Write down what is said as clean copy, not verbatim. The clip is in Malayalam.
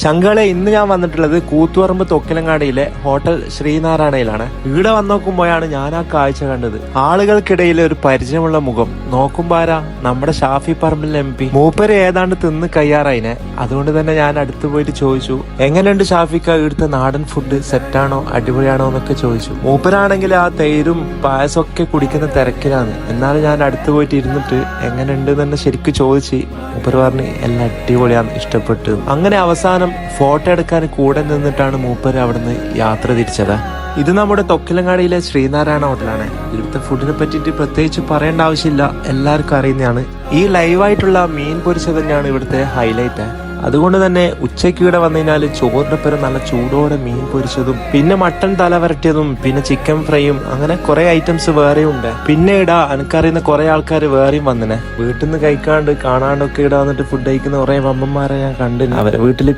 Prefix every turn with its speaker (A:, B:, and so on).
A: ചങ്കളെ ഇന്ന് ഞാൻ വന്നിട്ടുള്ളത് കൂത്തുപറമ്പ് തൊക്കിലങ്ങാടിയിലെ ഹോട്ടൽ ശ്രീനാരായണയിലാണ്. ഇവിടെ വന്ന് നോക്കുമ്പോഴാണ് ഞാൻ ആ കാഴ്ച കണ്ടത്. ആളുകൾക്കിടയിൽ ഒരു പരിചയമുള്ള മുഖം. നോക്കുമ്പോ ആരാ? നമ്മുടെ ഷാഫി പറമ്പിൽ MP. മൂപ്പര് ഏതാണ്ട് തിന്ന് കയ്യാറായിനെ. അതുകൊണ്ട് തന്നെ ഞാൻ അടുത്ത് പോയിട്ട് ചോദിച്ചു, എങ്ങനെയുണ്ട് ഷാഫിക്ക, ഇവിടുത്തെ നാടൻ ഫുഡ് സെറ്റാണോ, അടിപൊളിയാണോ എന്നൊക്കെ ചോദിച്ചു. മൂപ്പരാണെങ്കിൽ ആ തൈരും പായസമൊക്കെ കുടിക്കുന്ന തിരക്കിലാണ്. എന്നാലും ഞാൻ അടുത്ത് പോയിട്ട് ഇരുന്നിട്ട് എങ്ങനെയുണ്ട് തന്നെ ശരിക്കും ചോദിച്ച് മൂപ്പര് പറഞ്ഞ് എല്ലാം അടിപൊളിയാണ്, ഇഷ്ടപ്പെട്ടു. അങ്ങനെ അവസാനം ഫോട്ടോ എടുക്കാൻ കൂടെ നിന്നിട്ടാണ് മൂപ്പര് അവിടുന്ന് യാത്ര തിരിച്ചത്. ഇത് നമ്മുടെ തൊക്കിലങ്ങാടിയിലെ ശ്രീനാരായണ ഹോട്ടലാണ്. ഇവിടുത്തെ ഫുഡിനെ പറ്റിയിട്ട് പ്രത്യേകിച്ച് പറയേണ്ട ആവശ്യമില്ല, എല്ലാവർക്കും അറിയുന്നതാണ്. ഈ ലൈവായിട്ടുള്ള മീൻ പൊരിച്ചത് തന്നെയാണ് ഇവിടുത്തെ ഹൈലൈറ്റ്. അതുകൊണ്ട് തന്നെ ഉച്ചയ്ക്ക് ഇവിടെ വന്നു കഴിഞ്ഞാൽ ചോറിന്റെ പേര് നല്ല ചൂടോടെ മീൻ പൊരിച്ചതും പിന്നെ മട്ടൺ തല വരട്ടിയതും പിന്നെ ചിക്കൻ ഫ്രൈയും അങ്ങനെ കുറെ ഐറ്റംസ് വേറെയും ഉണ്ട്. പിന്നെ ഇടാ എനിക്കറിയുന്ന കുറെ ആൾക്കാർ വേറെയും വന്നിനെ. വീട്ടിൽ നിന്ന് കഴിക്കാണ്ട് കാണാണ്ടൊക്കെ ഇവിടെ വന്നിട്ട് ഫുഡ് കഴിക്കുന്ന കുറെ വമ്മന്മാരെ ഞാൻ കണ്ടിന്. അവരെ വീട്ടിൽ